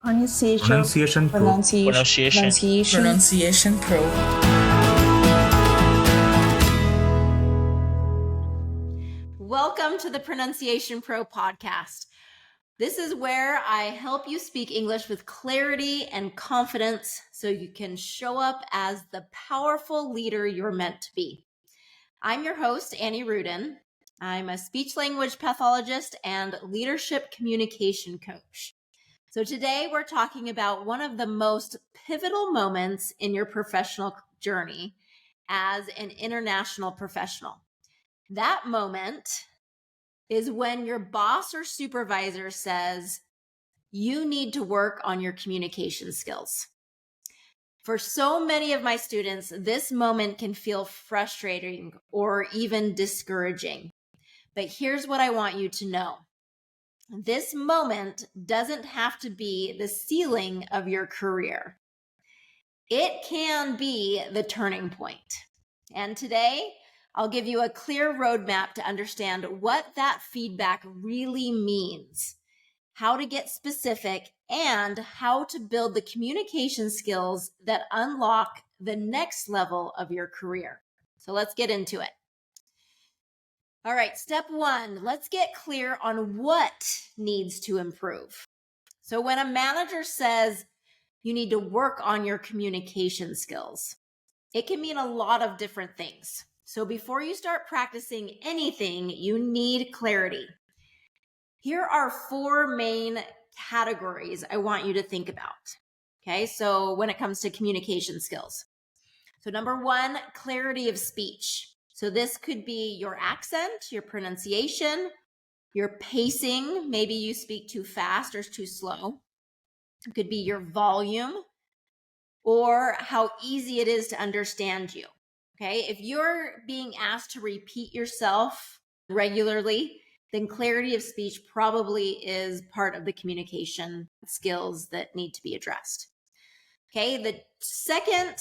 Pronunciation Pro. Pronunciation Pro. Welcome to the Pronunciation Pro podcast. This is where I help you speak English with clarity and confidence so you can show up as the powerful leader you're meant to be. I'm your host, Annie Rudin. I'm a speech language pathologist and leadership communication coach. So today we're talking about one of the most pivotal moments in your professional journey as an international professional. That moment is when your boss or supervisor says, you need to work on your communication skills. For so many of my students, this moment can feel frustrating or even discouraging. But here's what I want you to know. This moment doesn't have to be the ceiling of your career. It can be the turning point. And today, I'll give you a clear roadmap to understand what that feedback really means, how to get specific, and how to build the communication skills that unlock the next level of your career. So let's get into it. All right, step one, let's get clear on what needs to improve. So when a manager says you need to work on your communication skills, it can mean a lot of different things. So before you start practicing anything, you need clarity. Here are four main categories I want you to think about. Okay, so when it comes to communication skills. So number one, clarity of speech. So this could be your accent, your pronunciation, your pacing. Maybe you speak too fast or too slow. It could be your volume or how easy it is to understand you. Okay, if you're being asked to repeat yourself regularly, then clarity of speech probably is part of the communication skills that need to be addressed. Okay, the second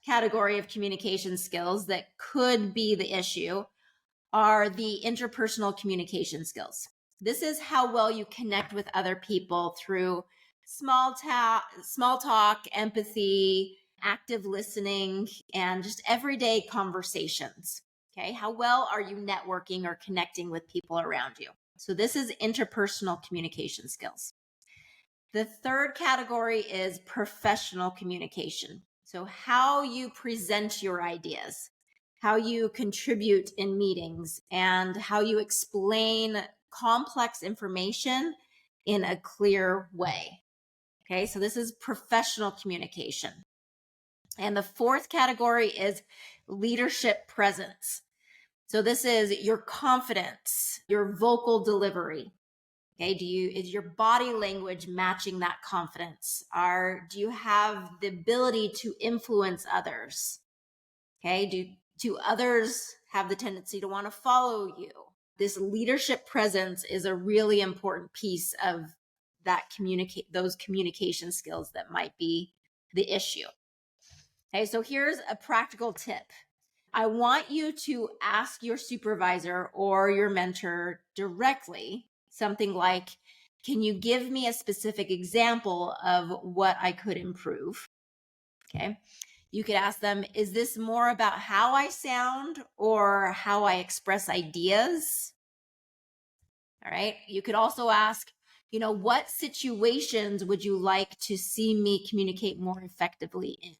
category of communication skills that could be the issue are the interpersonal communication skills. This is how well you connect with other people through small talk, empathy, active listening, and just everyday conversations. Okay, how well are you networking or connecting with people around you? So this is interpersonal communication skills. The third category is professional communication. So how you present your ideas, how you contribute in meetings, and how you explain complex information in a clear way. Okay, so this is professional communication. And the fourth category is leadership presence. So this is your confidence, your vocal delivery. Okay, is your body language matching that confidence? Do you have the ability to influence others? Okay, do others have the tendency to want to follow you? This leadership presence is a really important piece of those communication skills that might be the issue. Okay, so here's a practical tip. I want you to ask your supervisor or your mentor directly something like, can you give me a specific example of what I could improve? Okay. You could ask them, is this more about how I sound or how I express ideas? All right. You could also ask, what situations would you like to see me communicate more effectively in?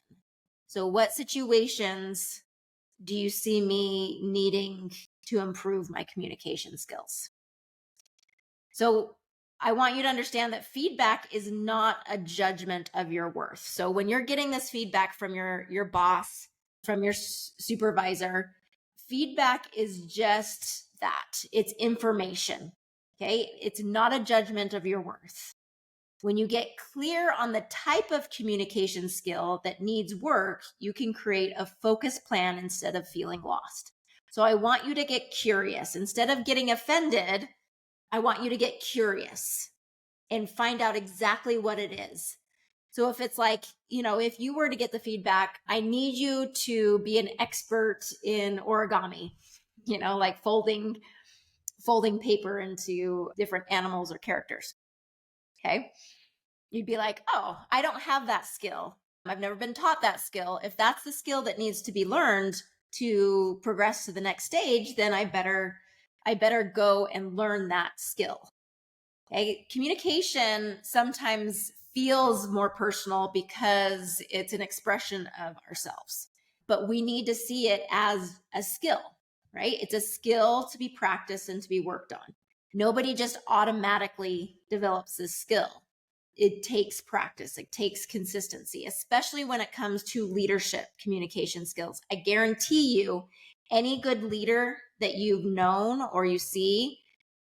So what situations do you see me needing to improve my communication skills? So I want you to understand that feedback is not a judgment of your worth. So when you're getting this feedback from your boss, from your supervisor, feedback is just that. It's information. Okay. It's not a judgment of your worth. When you get clear on the type of communication skill that needs work, you can create a focused plan instead of feeling lost. So I want you to get curious. Instead of getting offended, I want you to get curious and find out exactly what it is. So if it's like, if you were to get the feedback, I need you to be an expert in origami, like folding paper into different animals or characters. Okay. You'd be like, oh, I don't have that skill. I've never been taught that skill. If that's the skill that needs to be learned to progress to the next stage, then I better go and learn that skill. Okay. Communication sometimes feels more personal because it's an expression of ourselves, but we need to see it as a skill, right? It's a skill to be practiced and to be worked on. Nobody just automatically develops this skill. It takes practice. It takes consistency, especially when it comes to leadership communication skills. I guarantee you, any good leader that you've known or you see,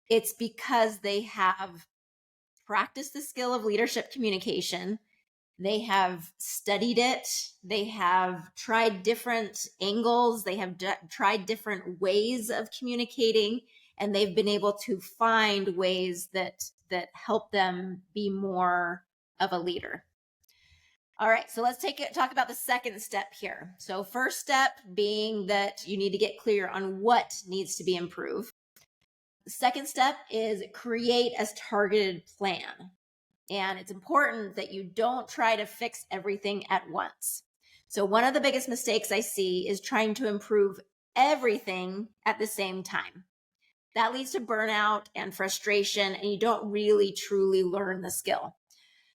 it's because they have practiced the skill of leadership communication. They have studied it. They have tried different angles. They have tried different ways of communicating, and they've been able to find ways that help them be more of a leader. All right, so let's talk about the second step here. So first step being that you need to get clear on what needs to be improved. The second step is create a targeted plan. And it's important that you don't try to fix everything at once. So one of the biggest mistakes I see is trying to improve everything at the same time. That leads to burnout and frustration, and you don't really truly learn the skill.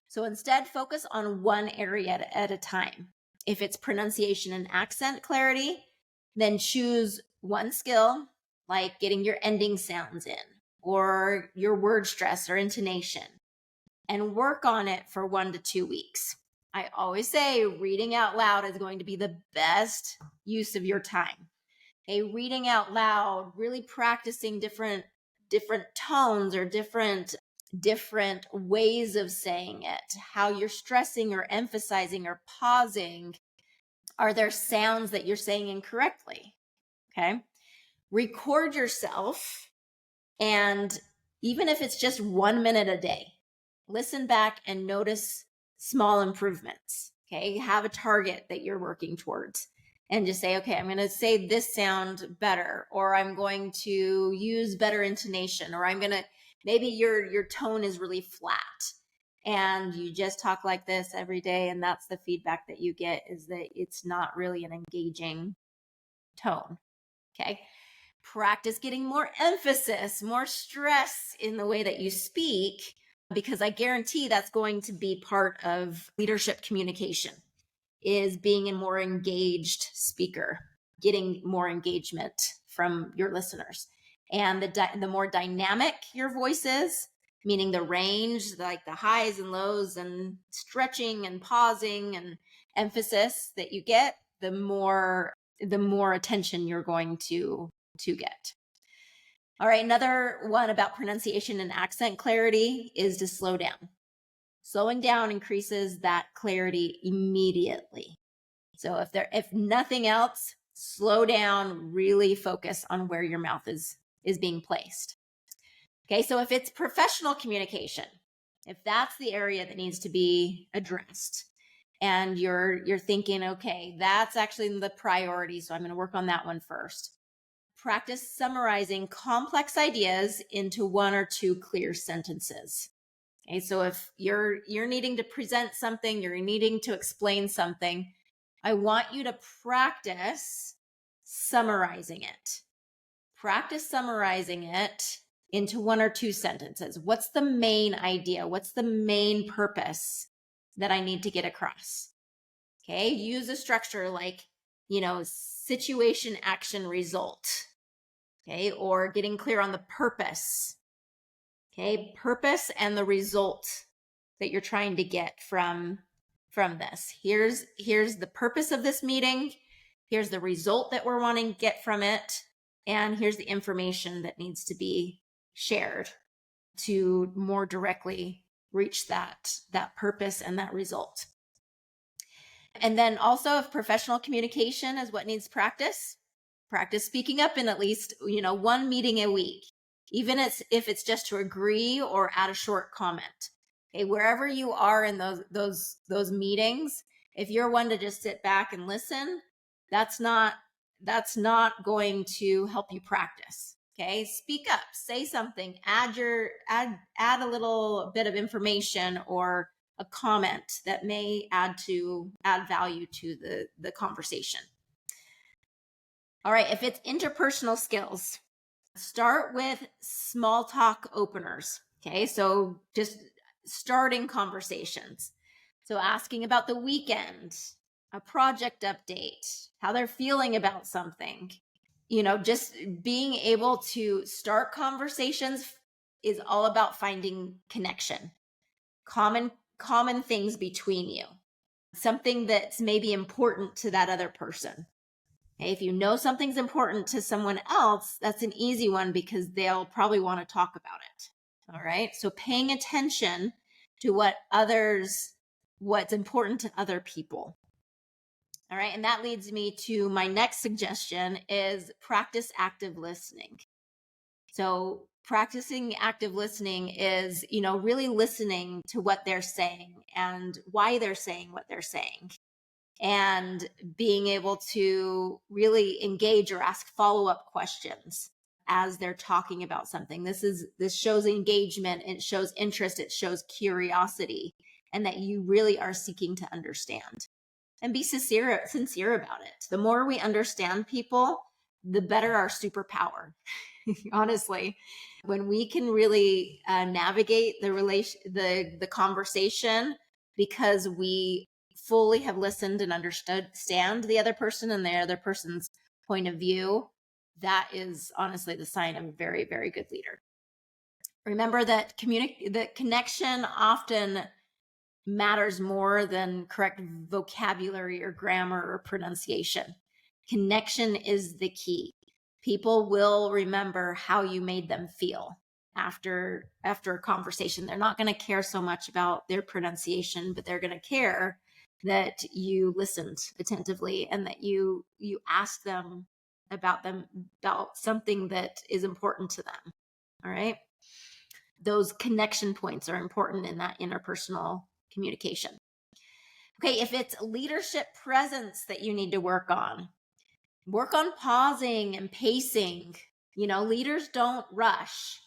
So instead, focus on one area at a time. If it's pronunciation and accent clarity, then choose one skill, like getting your ending sounds in, or your word stress or intonation, and work on it for 1 to 2 weeks. I always say reading out loud is going to be the best use of your time. Okay, reading out loud, really practicing different tones or different ways of saying it, how you're stressing or emphasizing or pausing. Are there sounds that you're saying incorrectly? Okay. Record yourself, and even if it's just 1 minute a day, listen back and notice small improvements. Okay. Have a target that you're working towards and just say, okay, I'm going to say this sound better, or I'm going to use better intonation, or maybe your tone is really flat and you just talk like this every day. And that's the feedback that you get, is that it's not really an engaging tone. Okay. Practice getting more emphasis, more stress in the way that you speak, because I guarantee that's going to be part of leadership communication, is being a more engaged speaker, getting more engagement from your listeners. And the more dynamic your voice is, meaning the range, like the highs and lows and stretching and pausing and emphasis that you get, the more attention you're going to get. All right, another one about pronunciation and accent clarity is to slow down. Slowing down increases that clarity immediately. So if nothing else, slow down, really focus on where your mouth is being placed. Okay, so if it's professional communication, if that's the area that needs to be addressed, and you're thinking, okay, that's actually the priority, so I'm going to work on that one first. Practice summarizing complex ideas into 1 or 2 clear sentences. Okay, so if you're needing to present something, you're needing to explain something, I want you to practice summarizing it. Practice summarizing it into 1 or 2 sentences. What's the main idea? What's the main purpose that I need to get across? Okay, use a structure like, situation, action, result. Okay, or getting clear on the purpose. Okay, purpose and the result that you're trying to get from this. Here's the purpose of this meeting. Here's the result that we're wanting to get from it. And here's the information that needs to be shared to more directly reach that purpose and that result. And then also, if professional communication is what needs practice speaking up in at least, 1 meeting a week, even if it's just to agree or add a short comment. Okay, wherever you are in those meetings, if you're one to just sit back and listen, that's not going to help you practice. Okay, speak up, say something, add a little bit of information or a comment that may add value to the conversation. All right, if it's interpersonal skills, start with small talk openers. Okay, so just starting conversations. So asking about the weekend, a project update, how they're feeling about something. Just being able to start conversations is all about finding connection, common things between you, something that's maybe important to that other person. Okay? If you know something's important to someone else, that's an easy one because they'll probably want to talk about it. All right. So paying attention to what's important to other people. All right. And that leads me to my next suggestion is practice active listening. So practicing active listening is, really listening to what they're saying and why they're saying what they're saying, and being able to really engage or ask follow-up questions as they're talking about something. This shows engagement, it shows interest, it shows curiosity, and that you really are seeking to understand. And be sincere about it. The more we understand people, the better our superpower. Honestly, when we can really navigate the conversation because we fully have listened and understand the other person and the other person's point of view, that is honestly the sign of a very, very good leader. Remember that the connection often matters more than correct vocabulary or grammar or pronunciation. Connection is the key. People will remember how you made them feel after a conversation. They're not going to care so much about their pronunciation, but they're going to care that you listened attentively and that you asked them about something that is important to them. All right. Those connection points are important in that interpersonal communication. Okay, if it's leadership presence that you need to work on pausing and pacing. Leaders don't rush.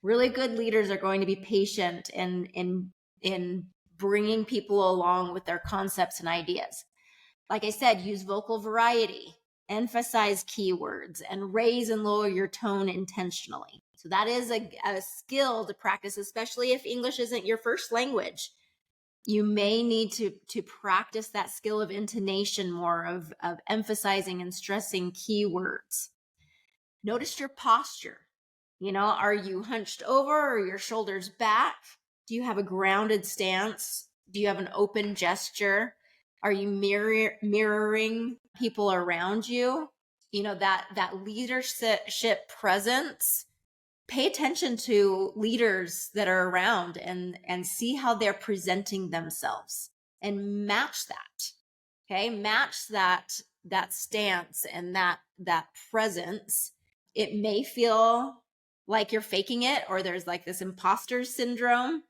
Really good leaders are going to be patient in bringing people along with their concepts and ideas. Like I said, use vocal variety, emphasize keywords, and raise and lower your tone intentionally. So that is a skill to practice, especially if English isn't your first language. You may need to practice that skill of intonation more, of emphasizing and stressing keywords. Notice your posture. Are you hunched over or your shoulders back? Do you have a grounded stance? Do you have an open gesture? Are you mirroring people around you? That leadership presence. Pay attention to leaders that are around and see how they're presenting themselves and match that. Okay. Match that stance and that presence. It may feel like you're faking it, or there's like this imposter syndrome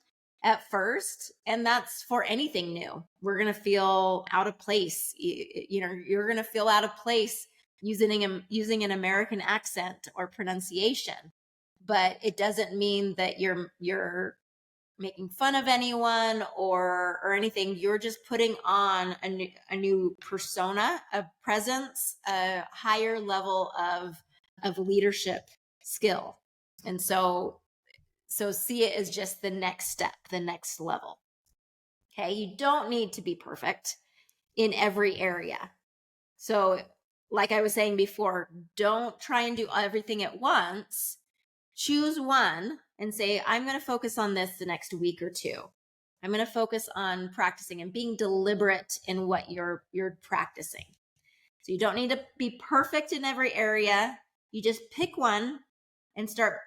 at first. And that's for anything new. We're going to feel out of place. You're going to feel out of place using an American accent or pronunciation. But it doesn't mean that you're making fun of anyone or anything. You're just putting on a new persona, a presence, a higher level of leadership skill. And so see it as just the next step, the next level. Okay. You don't need to be perfect in every area. So like I was saying before, don't try and do everything at once. Choose one and say, I'm going to focus on this the next week or two. I'm going to focus on practicing and being deliberate in what you're practicing. So you don't need to be perfect in every area. You just pick one and start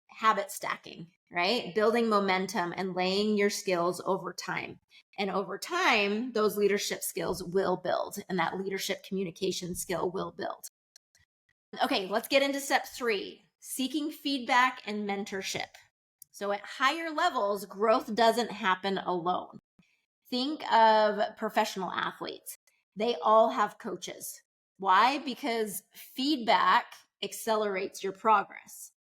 habit stacking, right? Building momentum and laying your skills over time. And over time, those leadership skills will build, and that leadership communication skill will build. Okay, let's get into step 3. Seeking feedback and mentorship. So at higher levels, growth doesn't happen alone. Think of professional athletes. They all have coaches. Why? Because feedback accelerates your progress.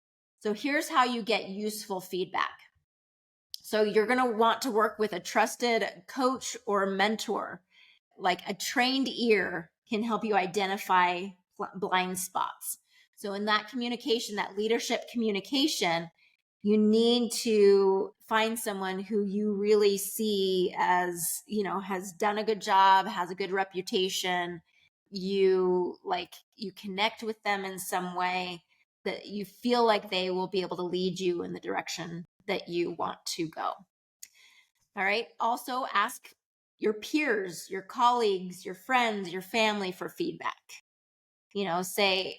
So here's how you get useful feedback. So you're going to want to work with a trusted coach or mentor. Like a trained ear can help you identify blind spots. So in that communication, that leadership communication, you need to find someone who you really see as, has done a good job, has a good reputation. You connect with them in some way that you feel like they will be able to lead you in the direction that you want to go. All right. Also ask your peers, your colleagues, your friends, your family for feedback. Say,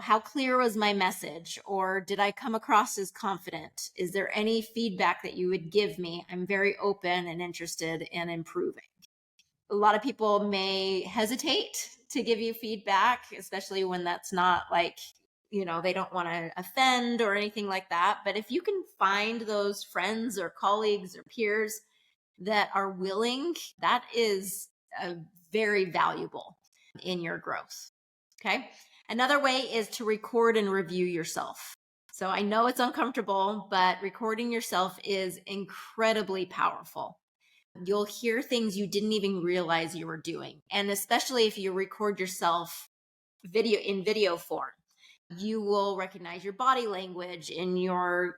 how clear was my message? Or did I come across as confident? Is there any feedback that you would give me? I'm very open and interested in improving. A lot of people may hesitate to give you feedback, especially when that's not they don't want to offend or anything like that. But if you can find those friends or colleagues or peers that are willing, that is very valuable in your growth. Okay. Another way is to record and review yourself. So I know it's uncomfortable, but recording yourself is incredibly powerful. You'll hear things you didn't even realize you were doing. And especially if you record yourself in video form, you will recognize your body language in your,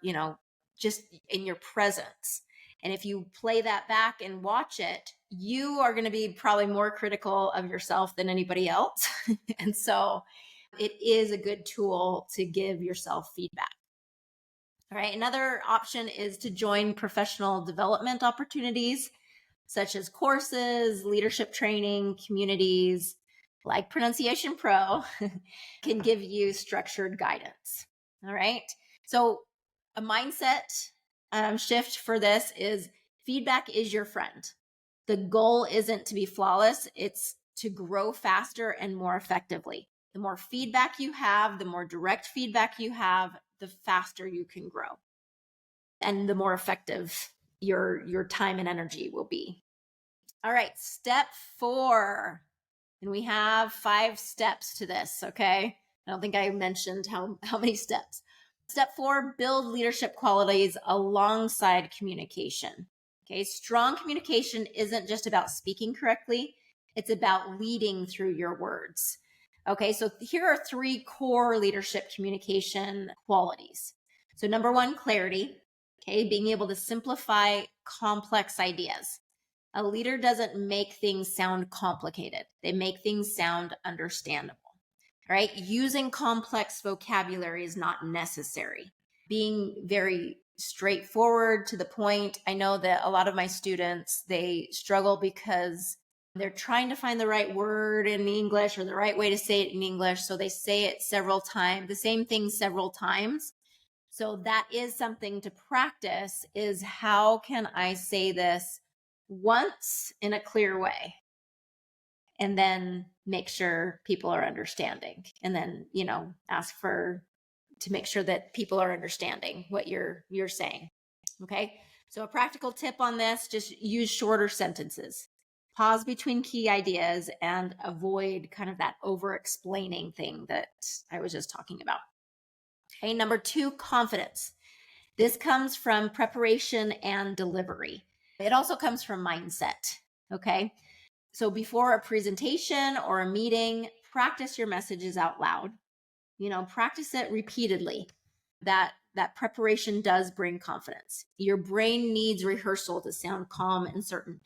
just in your presence. And if you play that back and watch it, you are going to be probably more critical of yourself than anybody else. And so it is a good tool to give yourself feedback. All right. Another option is to join professional development opportunities, such as courses, leadership training, communities like Pronunciation Pro can give you structured guidance. All right. So a mindset shift for this is feedback is your friend. The goal isn't to be flawless. It's to grow faster and more effectively. The more feedback you have, the more direct feedback you have, the faster you can grow and the more effective your time and energy will be. All right, step 4. And we have 5 steps to this, okay? I don't think I mentioned how many steps. Step 4, build leadership qualities alongside communication. Okay, strong communication isn't just about speaking correctly, it's about leading through your words. Okay, so here are 3 core leadership communication qualities. So number 1, clarity. Okay, being able to simplify complex ideas. A leader doesn't make things sound complicated. They make things sound understandable, right? Using complex vocabulary is not necessary. Being very straightforward to the point. I know that a lot of my students, they struggle because they're trying to find the right word in English or the right way to say it in English. So they say it several times, the same thing several times. So that is something to practice, is how can I say this once in a clear way, and then make sure people are understanding, and then, ask to make sure that people are understanding what you're saying. Okay. So a practical tip on this, just use shorter sentences, pause between key ideas, and avoid kind of that over explaining thing that I was just talking about. Okay. Number 2, confidence. This comes from preparation and delivery. It also comes from mindset. Okay. So before a presentation or a meeting, practice your messages out loud. Practice it repeatedly. That preparation does bring confidence. Your brain needs rehearsal to sound calm and certain.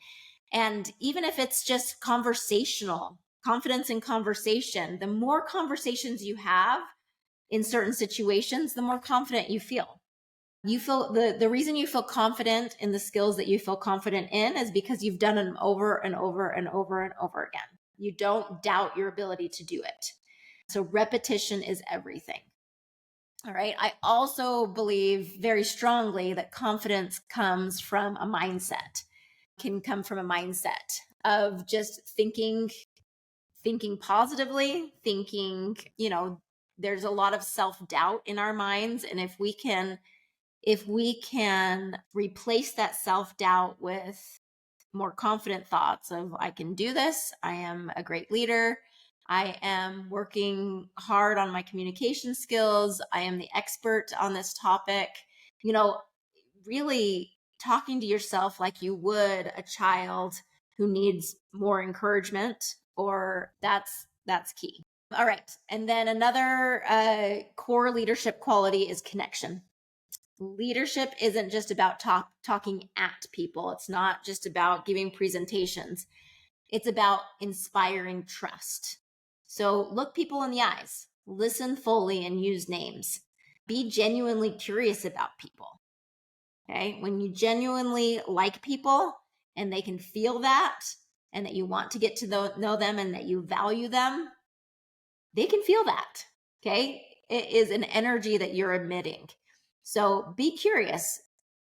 And even if it's just conversational, confidence in conversation, the more conversations you have in certain situations, the more confident you feel. You feel the reason you feel confident in the skills that you feel confident in is because you've done them over and over and over and over again. You don't doubt your ability to do it. So repetition is everything. All right. I also believe very strongly that confidence comes from a mindset, can come from a mindset of just thinking positively, thinking, there's a lot of self-doubt in our minds. And if we can replace that self-doubt with more confident thoughts of, I can do this, I am a great leader, I am working hard on my communication skills, I am the expert on this topic, really talking to yourself like you would a child who needs more encouragement, or that's key. All right. And then another core leadership quality is connection. Leadership isn't just about talking at people. It's not just about giving presentations. It's about inspiring trust. So look people in the eyes, listen fully, and use names. Be genuinely curious about people. Okay. When you genuinely like people and they can feel that, and that you want to get to know them and that you value them, they can feel that. Okay. It is an energy that you're emitting. So be curious,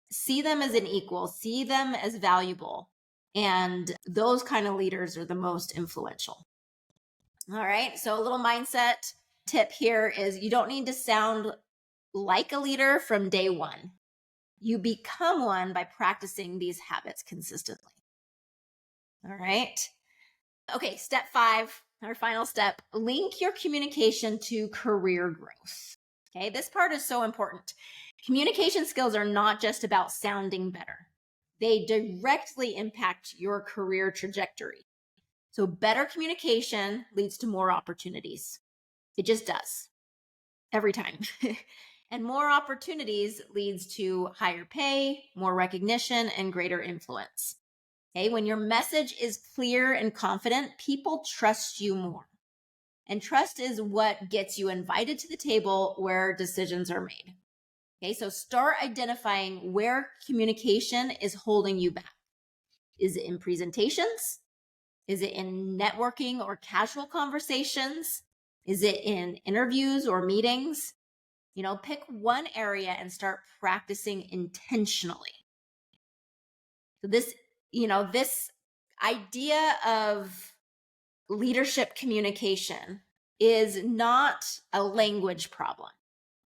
see them as an equal, see them as valuable. And those kind of leaders are the most influential. All right. So a little mindset tip here is you don't need to sound like a leader from day one. You become one by practicing these habits consistently. All right. Okay. Step 5, our final step, link your communication to career growth. Okay. This part is so important. Communication skills are not just about sounding better. They directly impact your career trajectory. So better communication leads to more opportunities. It just does every time. And more opportunities leads to higher pay, more recognition, and greater influence. Okay, when your message is clear and confident, people trust you more. And trust is what gets you invited to the table where decisions are made. Okay, so start identifying where communication is holding you back. Is it in presentations? Is it in networking or casual conversations? Is it in interviews or meetings? Pick one area and start practicing intentionally. So this idea of leadership communication is not a language problem.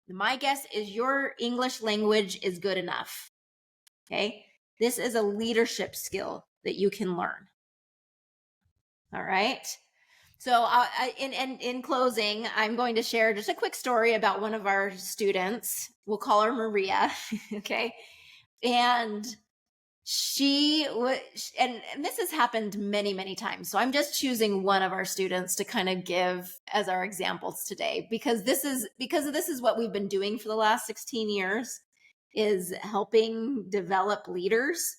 My guess is your English language is good enough. Okay. This is a leadership skill that you can learn. All right. So in closing, I'm going to share just a quick story about one of our students. We'll call her Maria. Okay. And she was, and this has happened many, many times. So I'm just choosing one of our students to kind of give as our examples today, because this is what we've been doing for the last 16 years, is helping develop leaders.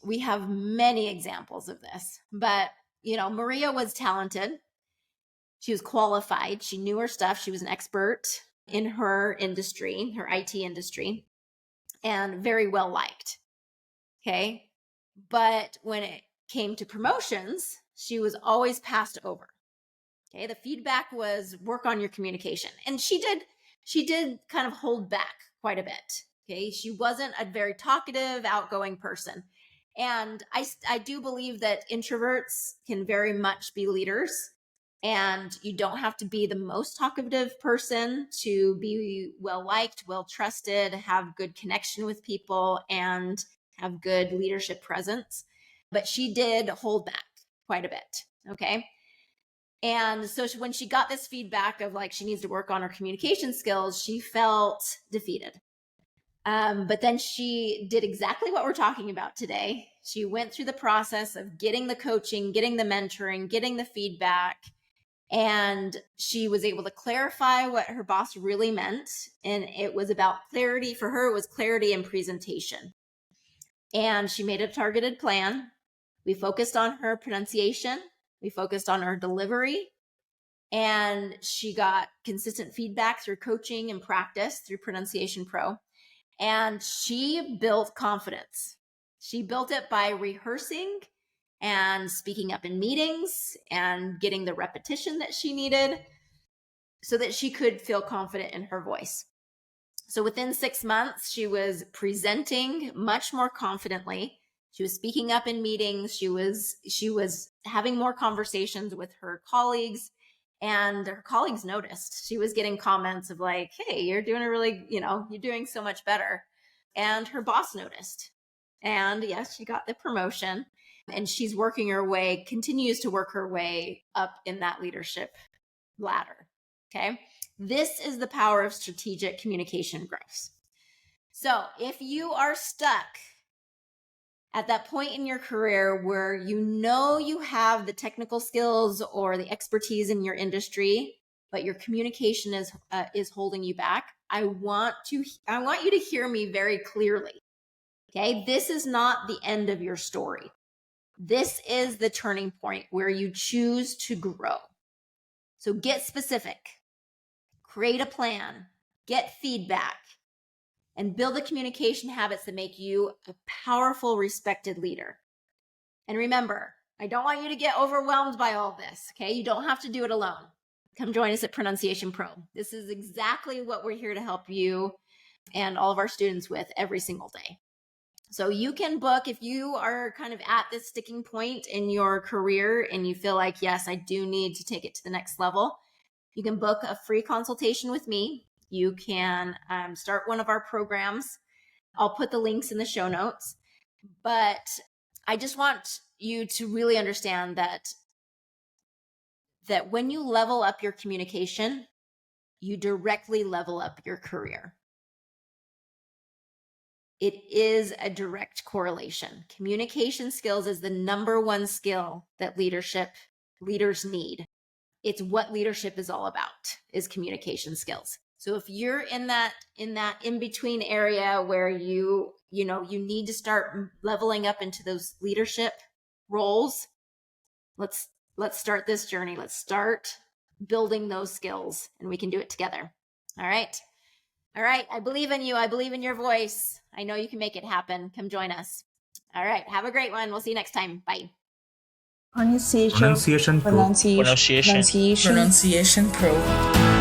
We have many examples of this, but Maria was talented. She was qualified. She knew her stuff. She was an expert in her industry, her IT industry, and very well liked. Okay. But when it came to promotions, she was always passed over. Okay. The feedback was work on your communication. And she did kind of hold back quite a bit. Okay. She wasn't a very talkative, outgoing person. And I do believe that introverts can very much be leaders, and you don't have to be the most talkative person to be well liked, well trusted, have good connection with people, and have good leadership presence. But she did hold back quite a bit. Okay. And so when she got this feedback of like she needs to work on her communication skills, she felt defeated. But then she did exactly what we're talking about today. She went through the process of getting the coaching, getting the mentoring, getting the feedback, and she was able to clarify what her boss really meant. And it was about clarity. For her, it was clarity and presentation. And she made a targeted plan. We focused on her pronunciation. We focused on her delivery. And she got consistent feedback through coaching and practice through Pronunciation Pro. And she built confidence. She built it by rehearsing and speaking up in meetings and getting the repetition that she needed so that she could feel confident in her voice. So within 6 months, she was presenting much more confidently. She was speaking up in meetings. She was having more conversations with her colleagues, and her colleagues noticed. She was getting comments of like, hey, you're doing you're doing so much better. And her boss noticed. And yes, she got the promotion, and she's continues to work her way up in that leadership ladder. Okay. This is the power of strategic communication growth. So if you are stuck at that point in your career where you know you have the technical skills or the expertise in your industry, but your communication is holding you back, I want you to hear me very clearly. Okay, this is not the end of your story. This is the turning point where you choose to grow. So get specific, create a plan, get feedback, and build the communication habits that make you a powerful, respected leader. And remember, I don't want you to get overwhelmed by all this, okay? You don't have to do it alone. Come join us at Pronunciation Pro. This is exactly what we're here to help you and all of our students with every single day. So you can book, if you are kind of at this sticking point in your career and you feel like, yes, I do need to take it to the next level, you can book a free consultation with me. You can start one of our programs. I'll put the links in the show notes. But I just want you to really understand that when you level up your communication, you directly level up your career. It is a direct correlation. Communication skills is the number one skill that leaders need. It's what leadership is all about, is communication skills. So if you're in that in-between area where you need to start leveling up into those leadership roles, let's start this journey. Let's start building those skills, and we can do it together. All right. I believe in you. I believe in your voice. I know you can make it happen. Come join us. All right. Have a great one. We'll see you next time. Bye. Pronunciation Pro.